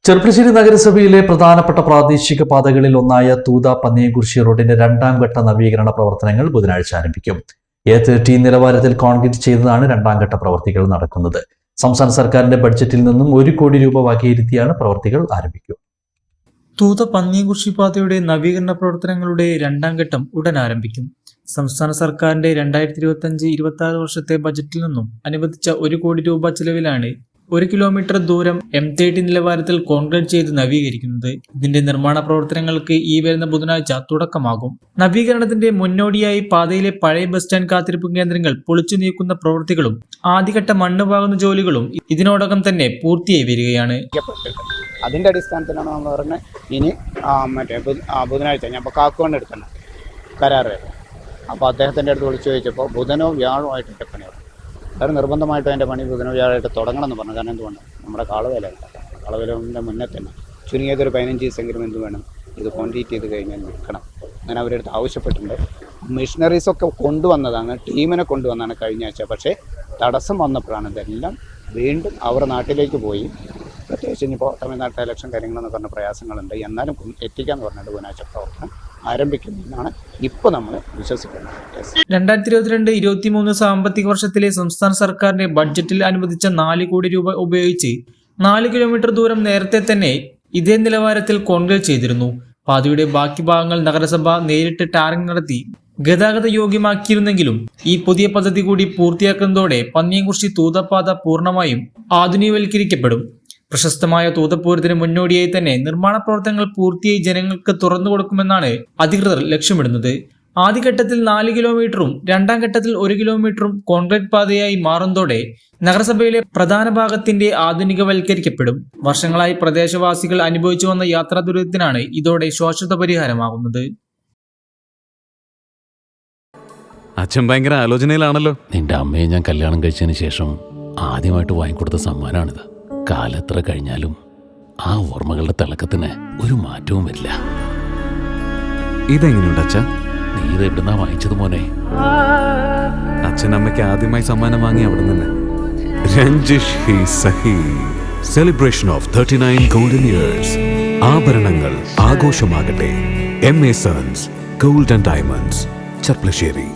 ചെർപ്പളശ്ശേരി നഗരസഭയിലെ പ്രധാനപ്പെട്ട പ്രാദേശിക പാതകളിൽ ഒന്നായ തൂത പന്നിയംകുറിശ്ശി റോഡിന്റെ രണ്ടാം ഘട്ട നവീകരണ പ്രവർത്തനങ്ങൾ ബുധനാഴ്ച ആരംഭിക്കും. A13 നിലവാരത്തിൽ കോൺക്രീറ്റ് ചെയ്തതാണ് രണ്ടാം ഘട്ട പ്രവൃത്തികൾ നടക്കുന്നത്. സംസ്ഥാന സർക്കാരിന്റെ ബഡ്ജറ്റിൽ നിന്നും 1 കോടി രൂപ വകയിരുത്തിയാണ് പ്രവൃത്തികൾ ആരംഭിക്കുക. തൂത പന്നിയംകുറിശ്ശി പാതയുടെ നവീകരണ പ്രവർത്തനങ്ങളുടെ രണ്ടാം ഘട്ടം ഉടൻ ആരംഭിക്കും. സംസ്ഥാന സർക്കാരിന്റെ 2025-26 വർഷത്തെ ബജറ്റിൽ നിന്നും അനുവദിച്ച 1 കോടി രൂപ ചെലവിലാണ് 1 കിലോമീറ്റർ ദൂരം M30 നിലവാരത്തിൽ കോൺക്രീറ്റ് ചെയ്ത് നവീകരിക്കുന്നത്. ഇതിന്റെ നിർമ്മാണ പ്രവർത്തനങ്ങൾക്ക് ഈ വരുന്ന ബുധനാഴ്ച തുടക്കമാകും. നവീകരണത്തിന്റെ മുന്നോടിയായി പാതയിലെ പഴയ ബസ് സ്റ്റാൻഡ് കാത്തിരിപ്പ് കേന്ദ്രങ്ങൾ പൊളിച്ചു നീക്കുന്ന പ്രവൃത്തികളും ആദ്യഘട്ട മണ്ണ് പാകുന്ന ജോലികളും ഇതിനോടകം തന്നെ പൂർത്തിയായി വരികയാണ്. അതിന്റെ അടിസ്ഥാനത്തിലാണ് നമ്മൾ പറഞ്ഞത് ഇനി ബുധനാഴ്ച ഞാൻ ഇപ്പോൾ കാക്കുകൊണ്ട് എടുക്കണം കരാറ്. അപ്പോൾ അദ്ദേഹത്തിൻ്റെ അടുത്ത് വിളിച്ചു ചോദിച്ചപ്പോൾ ബുധനോ വ്യാഴമായിട്ട് എൻ്റെ പണിയാണ്. വളരെ നിർബന്ധമായിട്ടും എൻ്റെ പണി ബുധനോ വ്യാഴമായിട്ട് തുടങ്ങണം എന്ന് പറഞ്ഞു. കാരണം എന്തുകൊണ്ട് നമ്മുടെ കാളവേലൻ്റെ മുന്നേ തന്നെ ചുരുങ്ങിയതൊരു 15 ദിവസമെങ്കിലും എന്ത് വേണം ഇത് കോൺക്രീറ്റ് ചെയ്ത് കഴിഞ്ഞാൽ നിൽക്കണം. അങ്ങനെ അവരുടെ അടുത്ത് ആവശ്യപ്പെട്ടിട്ടുണ്ട്. മിഷനറീസൊക്കെ കൊണ്ടുവന്നതാണ്, ടീമിനെ കൊണ്ടുവന്നാണ് കഴിഞ്ഞ ആഴ്ച. പക്ഷേ തടസ്സം വന്നപ്പോഴാണ് ഇതെല്ലാം വീണ്ടും അവർ നാട്ടിലേക്ക് പോയി. പ്രത്യേകിച്ച് ഇനിയിപ്പോൾ തമിഴ്നാട്ടിലെ ഇലക്ഷൻ കാര്യങ്ങളെന്ന് പറഞ്ഞ പ്രയാസങ്ങളുണ്ട്. എന്നാലും എത്തിക്കാന്ന് പറഞ്ഞിട്ട് ബുധനാഴ്ച പ്രവർത്തനം ആരംഭിക്കുന്നതെന്നാണ് ഇപ്പോൾ നമ്മൾ വിശ്വസിക്കുന്നത്. 2022-23 സാമ്പത്തിക വർഷത്തിലെ സംസ്ഥാന സർക്കാരിന്റെ ബഡ്ജറ്റിൽ അനുവദിച്ച 4 കോടി രൂപ ഉപയോഗിച്ച് 4 കിലോമീറ്റർ ദൂരം നേരത്തെ തന്നെ ഇതേ നിലവാരത്തിൽ കോൺക്രീറ്റ് ചെയ്തിരുന്നു. പാതയുടെ ബാക്കി ഭാഗങ്ങൾ നഗരസഭ നേരിട്ട് ടാറിംഗ് നടത്തി ഗതാഗത യോഗ്യമാക്കിയിരുന്നെങ്കിലും ഈ പുതിയ പദ്ധതി കൂടി പൂർത്തിയാക്കുന്നതോടെ പന്നിയംകുറിശ്ശി തൂതപ്പാത പൂർണ്ണമായും ആധുനികവൽക്കരിക്കപ്പെടും. പ്രശസ്തമായ തൂതപ്പൂരത്തിന് മുന്നോടിയായി തന്നെ നിർമ്മാണ പ്രവർത്തനങ്ങൾ പൂർത്തിയായി ജനങ്ങൾക്ക് തുറന്നു കൊടുക്കുമെന്നാണ് അധികൃതർ ലക്ഷ്യമിടുന്നത്. ആദ്യഘട്ടത്തിൽ 4 കിലോമീറ്ററും രണ്ടാം ഘട്ടത്തിൽ 1 കിലോമീറ്ററും കോൺക്രീറ്റ് പാതയായി മാറുന്നതോടെ നഗരസഭയിലെ പ്രധാന ഭാഗത്തിന്റെ ആധുനികവൽക്കരിക്കപ്പെടും. വർഷങ്ങളായി പ്രദേശവാസികൾ അനുഭവിച്ചു വന്ന യാത്രാ ദുരിതത്തിനാണ് ഇതോടെ ശാശ്വത പരിഹാരമാകുന്നത്. അച്ഛൻ ഭയങ്കര ആലോചനയിലാണല്ലോ. നിന്റെ അമ്മയെ ഞാൻ കല്യാണം കഴിച്ചതിന് ശേഷം ആദ്യമായിട്ട് വാങ്ങിക്കൊടുത്ത സമ്മാനമാണിത്. കാലെത്ര കഴിഞ്ഞാലും ആ ഓർമ്മകളുടെ തിളക്കത്തിന് ഒരു മാറ്റവും വരില്ല. ഇതെങ്ങനെയുണ്ട് അച്ഛ? നീ ഇത് എവിടുന്നാ വാങ്ങിച്ചത് മോനെ? അച്ഛൻ അമ്മയ്ക്ക് ആദ്യമായി സമ്മാനം വാങ്ങി അവിടെ നിന്ന്. രഞ്ജിഷ് ഹി സഹി. Celebration of 39 golden years. ആഭരണങ്ങൾ ആഘോഷമാകട്ടെ. MA Sons Gold and Diamonds, Cherpulassery.